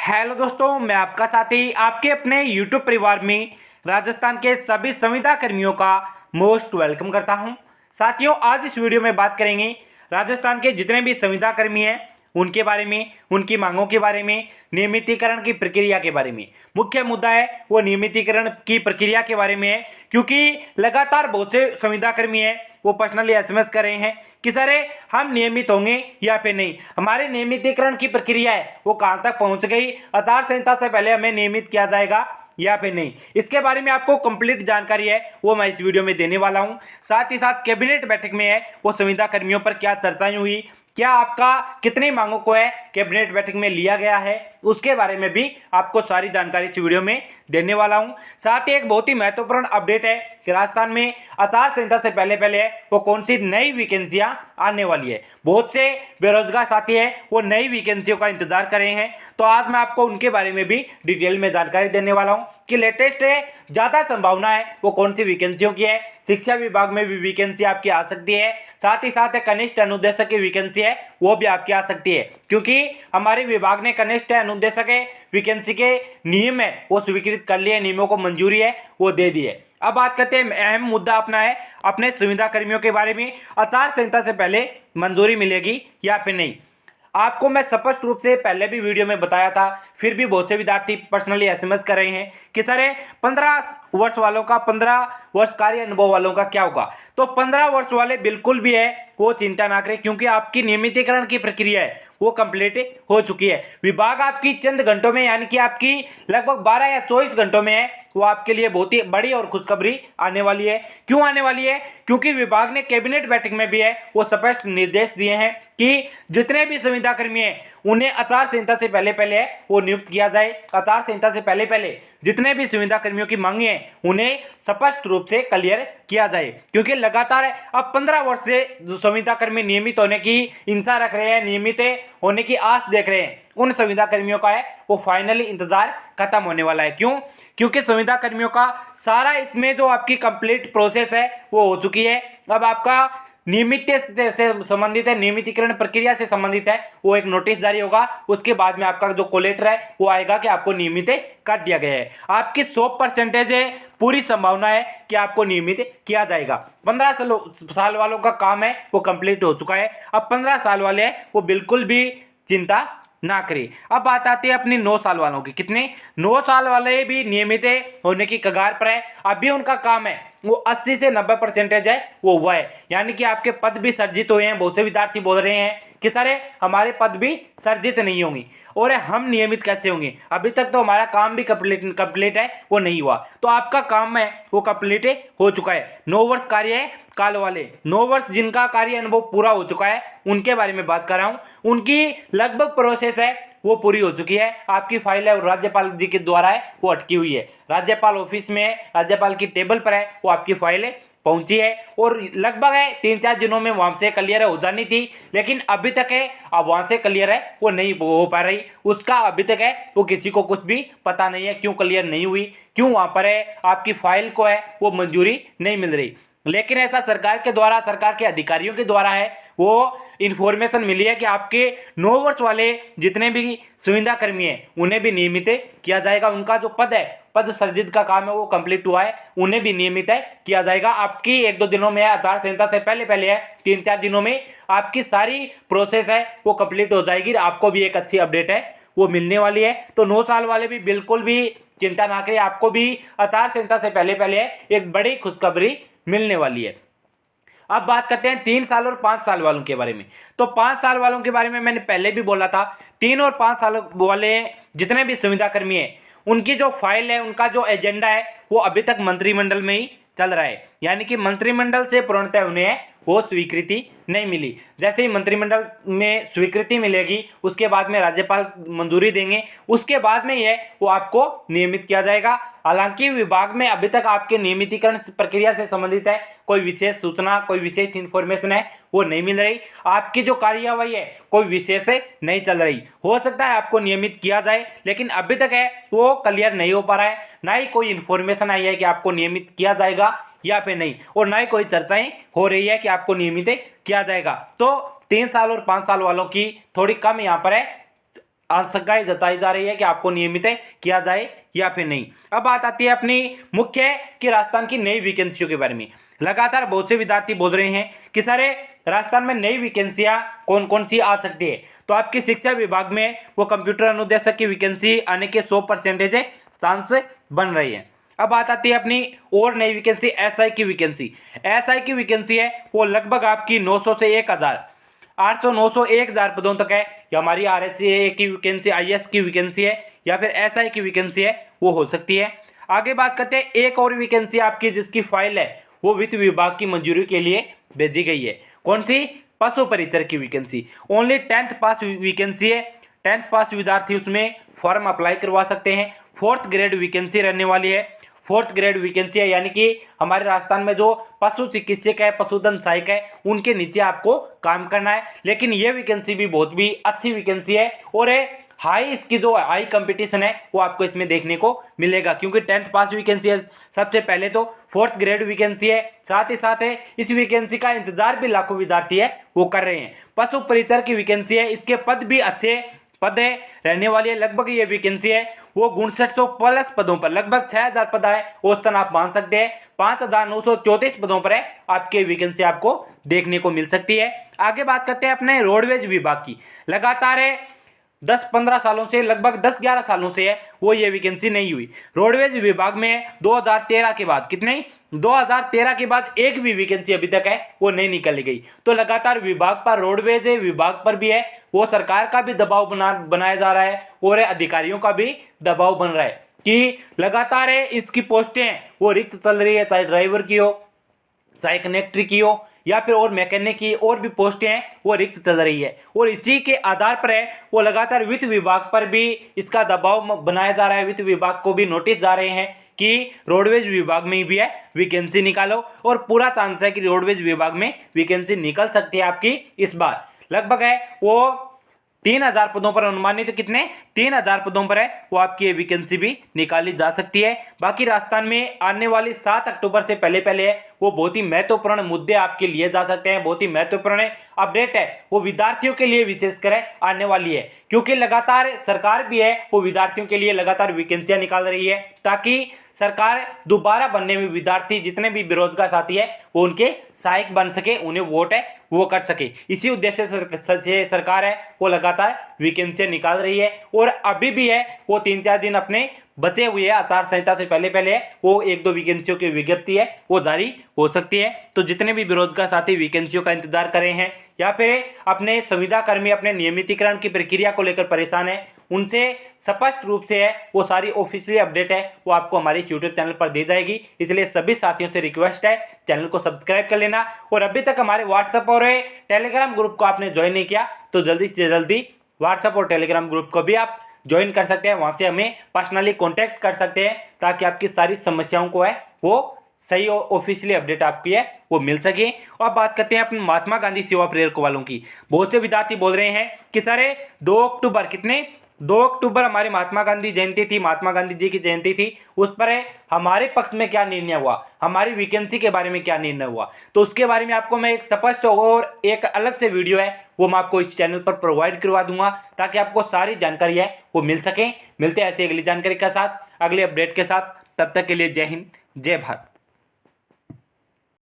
Hello दोस्तों, मैं आपका साथी आपके अपने यूट्यूब परिवार में राजस्थान के सभी संविदा कर्मियों का मोस्ट वेलकम करता हूं। साथियों, आज इस वीडियो में बात करेंगे राजस्थान के जितने भी संविदा कर्मी हैं उनके बारे में, उनकी मांगों के बारे में, नियमितीकरण की प्रक्रिया के बारे में। मुख्य मुद्दा है वो नियमितीकरण की प्रक्रिया के बारे में है, क्योंकि लगातार बहुत से संविदा कर्मी हैं वो पर्सनली एसएमएस कर रहे हैं कि सर हम नियमित होंगे या फिर नहीं, हमारे नियमितीकरण की प्रक्रिया है वो कहां तक पहुंच गई, आचार संहिता से पहले हमें नियमित किया जाएगा या फिर नहीं। इसके बारे में आपको कंप्लीट जानकारी है वो मैं इस वीडियो में देने वाला हूं। साथ ही साथ कैबिनेट बैठक में है वो संविदा कर्मियों पर क्या चर्चाएं हुई, क्या आपका कितनी मांगों को है कैबिनेट बैठक में लिया गया है, उसके बारे में भी आपको सारी जानकारी इस वीडियो में देने वाला हूं। साथ ही एक बहुत ही महत्वपूर्ण अपडेट है कि राजस्थान में आचार संहिता से पहले पहले वो कौन सी नई वैकेंसियां आने वाली है। बहुत से बेरोजगार साथी है वो नई वैकेंसियों का इंतजार कर रहे हैं, तो आज मैं आपको उनके बारे में भी डिटेल में जानकारी देने वाला हूं कि लेटेस्ट है, ज्यादा संभावना है वो कौन सी वैकेंसियों की है। शिक्षा विभाग में भी वैकेंसी आपकी आ सकती है, साथ ही साथ कनिष्ठ अनुदेशक की वैकेंसी है वो भी आपकी आ सकती है, क्योंकि हमारे विभाग ने कनिष्ठ अनुदेशक वैकेंसी के नियम है वो स्वीकृत कर लिए, नियमों को मंजूरी है वो दे दी है। अब बात करते हैं अहम मुद्दा अपना है अपने संविदा कर्मियों के बारे में, आचार संहिता से पहले मंजूरी मिलेगी या फिर नहीं। आपको मैं स्पष्ट रूप से पहले भी वीडियो में बताया था, फिर भी बहुत से विद्यार्थी पर्सनली एसएमएस कर रहे हैं कि सर 15 वर्ष वालों का, 15 वर्ष कार्य अनुभव वालों का क्या होगा। तो 15 वर्ष वाले बिल्कुल भी है वो चिंता ना करें, क्योंकि आपकी नियमितीकरण की प्रक्रिया है वो कंप्लीट हो चुकी है। विभाग आपकी चंद घंटों में, यानी कि आपकी लगभग 12 या 24 घंटों में है वो आपके लिए बहुत ही बड़ी और खुशखबरी आने वाली है। क्यों आने वाली है? क्योंकि विभाग ने कैबिनेट बैठक में भी है वो स्पष्ट निर्देश दिए हैं कि जितने भी संविदा कर्मी हैं उन्हें आचार संहिता से पहले पहले वो नियुक्त किया जाए। आचार संहिता से पहले पहले जितने भी संविदा कर्मियों की मांगे हैं उन्हें स्पष्ट रूप से क्लियर किया जाए, क्योंकि लगातार अब 15 वर्ष से जो संविदा कर्मी नियमित होने की इंतजार रख रहे हैं, नियमित होने की आस देख रहे हैं, उन संविदा कर्मियों का है वो फाइनली इंतजार खत्म होने वाला है। क्यों? क्योंकि संविदा कर्मियों का सारा इसमें जो आपकी कंप्लीट प्रोसेस है वो हो चुकी है। अब आपका नियमित से संबंधित है, नियमितीकरण प्रक्रिया से संबंधित है वो एक नोटिस जारी होगा, उसके बाद में आपका जो कोलेटर है वो आएगा कि आपको नियमित कर दिया गया है। आपकी 100% है पूरी संभावना है कि आपको नियमित किया जाएगा। 15 साल वालों का काम है वो कंप्लीट हो चुका है, अब 15 साल वाले हैं वो बिल्कुल भी चिंता ना करें। अब बात आती है अपनी 9 साल वालों की। कितने? 9 साल वाले भी नियमित होने की कगार पर है। अभी उनका काम है वो 80 से 90% है वो हुआ है, यानी कि आपके पद भी सर्जित हुए हैं। बहुत से विद्यार्थी बोल रहे हैं कि सर हमारे पद भी सर्जित नहीं होंगे और हम नियमित कैसे होंगे, अभी तक तो हमारा काम भी कंप्लीट है वो नहीं हुआ। तो आपका काम है वो कंप्लीट हो चुका है। 9 वर्ष कार्य है काल वाले, 9 वर्ष जिनका कार्य अनुभव पूरा हो चुका है उनके बारे में बात कर रहा हूं। उनकी लगभग प्रोसेस है वो पूरी हो चुकी है। आपकी फाइल है राज्यपाल जी के द्वारा है वो अटकी हुई है, राज्यपाल ऑफिस में है, राज्यपाल की टेबल पर है वो आपकी फाइल पहुंची है और लगभग है 3-4 दिनों में वहां से क्लियर हो जानी थी, लेकिन अभी तक है अब वहां से क्लियर है वो नहीं हो पा रही। उसका अभी तक है वो किसी को कुछ भी पता नहीं है क्यों क्लियर नहीं हुई, क्यों वहां पर है आपकी फाइल को है वो मंजूरी नहीं मिल रही। लेकिन ऐसा सरकार के द्वारा, सरकार के अधिकारियों के द्वारा है वो इन्फॉर्मेशन मिली है कि आपके 9 वर्ष वाले जितने भी संविदा कर्मी हैं उन्हें भी नियमित किया जाएगा। उनका जो पद है, पद सर्जित का काम है वो कंप्लीट हुआ है, उन्हें भी नियमित किया जाएगा। आपकी 1-2 दिनों में है, आचार संहिता से पहले पहले है, 3-4 दिनों में आपकी सारी प्रोसेस है वो कंप्लीट हो जाएगी। आपको भी एक अच्छी अपडेट है वो मिलने वाली है। तो 9 साल वाले भी बिल्कुल भी चिंता ना करें, आपको भी आचार संहिता से पहले पहले एक बड़ी खुशखबरी मिलने वाली है। अब बात करते हैं 3 साल और 5 साल वालों के बारे में। तो 5 साल वालों के बारे में मैंने पहले भी बोला था, 3 और 5 साल वाले जितने भी संविदा कर्मी हैं उनकी जो फाइल है, उनका जो एजेंडा है वो अभी तक मंत्रिमंडल में ही चल रहा है, यानी कि मंत्रिमंडल से पूर्णतः उन्हें वो स्वीकृति नहीं मिली। जैसे ही मंत्रिमंडल में स्वीकृति मिलेगी उसके बाद में राज्यपाल मंजूरी देंगे, उसके बाद में ये वो आपको नियमित किया जाएगा। हालांकि विभाग में अभी तक आपके नियमितीकरण प्रक्रिया से संबंधित है कोई विशेष सूचना, कोई विशेष इंफॉर्मेशन है वो नहीं मिल रही। आपकी जो कार्यवाही है कोई विशेष नहीं चल रही। हो सकता है आपको नियमित किया जाए, लेकिन अभी तक है वो क्लियर नहीं हो पा रहा है, ना ही कोई इंफॉर्मेशन आई है कि आपको नियमित किया जाएगा या फिर नहीं, और ना ही कोई चर्चाएं हो रही है कि आपको नियमित किया जाएगा। तो 3 साल और 5 साल वालों की थोड़ी कम यहाँ पर है आशंकाएं जताई जा रही है कि आपको नियमित किया जाए या फिर नहीं। अब बात आती है अपनी मुख्य कि राजस्थान की नई वैकेंसियों के बारे में। लगातार बहुत से विद्यार्थी बोल रहे हैं कि सर राजस्थान में नई वैकेंसियां कौन कौन सी आ सकती है। तो आपकी शिक्षा विभाग में वो कंप्यूटर अनुदेशक की वैकेंसी आने के 100% चांस बन रही है। अब बात आती है अपनी और नई वैकेंसी एसआई की वैकेंसी। एसआई की वैकेंसी है वो लगभग आपकी 900 से 1000 800 900 1000 पदों तक है। या हमारी आरएससी की वैकेंसी, आईएएस की वैकेंसी है या फिर एसआई की वैकेंसी है वो हो सकती है। आगे बात करते हैं एक और वैकेंसी आपकी जिसकी फाइल है वो वित्त विभाग की मंजूरी के लिए भेजी गई है। कौन सी? पशु परिचर की वैकेंसी। ओनली 10th पास वैकेंसी है। 10th पास विद्यार्थी उसमें फॉर्म अप्लाई करवा सकते हैं। 4th ग्रेड वैकेंसी रहने वाली है। 4th ग्रेड वैकेंसी है, यानी कि हमारे राजस्थान में जो पशु चिकित्सक है, पशुधन सहायक है, उनके नीचे आपको काम करना है। लेकिन ये वैकेंसी भी बहुत भी अच्छी वैकेंसी है और हाई इसकी जो हाई कंपटीशन है वो आपको इसमें देखने को मिलेगा, क्योंकि 10th पास वैकेंसी है। सबसे पहले तो 4th ग्रेड वैकेंसी है, साथ ही साथ इस वैकेंसी का इंतजार भी लाखों विद्यार्थी है वो कर रहे हैं। पशु परिचर की वैकेंसी है, इसके पद भी अच्छे पद है रहने वाली है। लगभग ये वैकेंसी है वो 5900 प्लस पदों पर लगभग 6000 पद है औसतन आप मान सकते हैं। 5934 पदों पर है आपके वैकेंसी आपको देखने को मिल सकती है। आगे बात करते हैं अपने रोडवेज विभाग की। लगातार 10-15 सालों से, लगभग 10-11 सालों से है वो ये वैकेंसी नहीं हुई। रोडवेज विभाग में 2013 के बाद 2013 के बाद एक भी वैकेंसी अभी तक है वो नहीं निकाली गई। तो लगातार विभाग पर, रोडवेज विभाग पर भी है वो सरकार का भी दबाव बनाया जा रहा है और अधिकारियों का भी दबाव बन रहा है कि लगातार इसकी पोस्टें वो रिक्त चल रही है, चाहे ड्राइवर की हो, चाहे कनेक्टर की हो या फिर और मैकेनिक की और भी पोस्टें हैं वो रिक्त चल रही है। और इसी के आधार पर है वो लगातार वित्त विभाग पर भी इसका दबाव बनाया जा रहा है। वित्त विभाग को भी नोटिस जा रहे हैं कि रोडवेज विभाग में भी है वैकेंसी निकालो, और पूरा चांस है कि रोडवेज विभाग में वैकेंसी निकल सकती है आपकी इस बार। लगभग है वो 3000 पदों पर अनुमानित, कितने 3000 पदों पर है वो आपकी वैकेंसी भी निकाली जा सकती है। बाकी राजस्थान में आने वाली 7 अक्टूबर से पहले है वो बहुत ही महत्वपूर्ण मुद्दे आपके लिए जा सकते हैं। बहुत ही महत्वपूर्ण अपडेट है वो विद्यार्थियों के लिए विशेषकर आने वाली है, क्योंकि लगातार सरकार भी है वो विद्यार्थियों के लिए लगातार वैकेंसियां निकाल रही है ताकि सरकार दोबारा बनने में विद्यार्थी जितने भी बेरोजगार साथी है वो उनके सहायक बन सके, उन्हें वोट है वो कर सके। इसी उद्देश्य से सरकार है वो लगातार वैकेंसियां निकाल रही है। और अभी भी है वो 3-4 दिन अपने बचे हुए आचार संहिता से पहले है वो 1-2 वैकेंसियों की विज्ञप्ति है वो जारी हो सकती है। तो जितने भी बेरोजगार साथी वैकेंसियों का इंतजार कर रहे हैं या फिर अपने संविदा कर्मी अपने नियमितीकरण की प्रक्रिया को लेकर परेशान है, उनसे स्पष्ट रूप से है वो सारी ऑफिशियली अपडेट है वो आपको हमारे यूट्यूब चैनल पर दी जाएगी। इसलिए सभी साथियों से रिक्वेस्ट है चैनल को सब्सक्राइब कर लेना। और अभी तक हमारे व्हाट्सएप और टेलीग्राम ग्रुप को आपने ज्वाइन नहीं किया तो जल्दी से जल्दी व्हाट्सएप और टेलीग्राम ग्रुप को भी आप ज्वाइन कर सकते हैं। वहां से हमें पर्सनली कांटेक्ट कर सकते हैं ताकि आपकी सारी समस्याओं को है वो सही और ऑफिशियली अपडेट आपकी है वो मिल सके। और बात करते हैं अपने महात्मा गांधी सेवा प्रेरक वालों की। बहुत से विद्यार्थी बोल रहे हैं कि सर 2 अक्टूबर 2 अक्टूबर हमारे महात्मा गांधी जयंती थी, महात्मा गांधी जी की जयंती थी, उस पर हमारे पक्ष में क्या निर्णय हुआ, हमारी वैकेंसी के बारे में क्या निर्णय हुआ। तो उसके बारे में आपको मैं एक स्पष्ट और एक अलग से वीडियो है वो मैं आपको इस चैनल पर प्रोवाइड करवा दूंगा ताकि आपको सारी जानकारी है वो मिल सके। मिलते हैं ऐसी अगली जानकारी के साथ, अगले अपडेट के साथ। तब तक के लिए जय हिंद, जय भारत।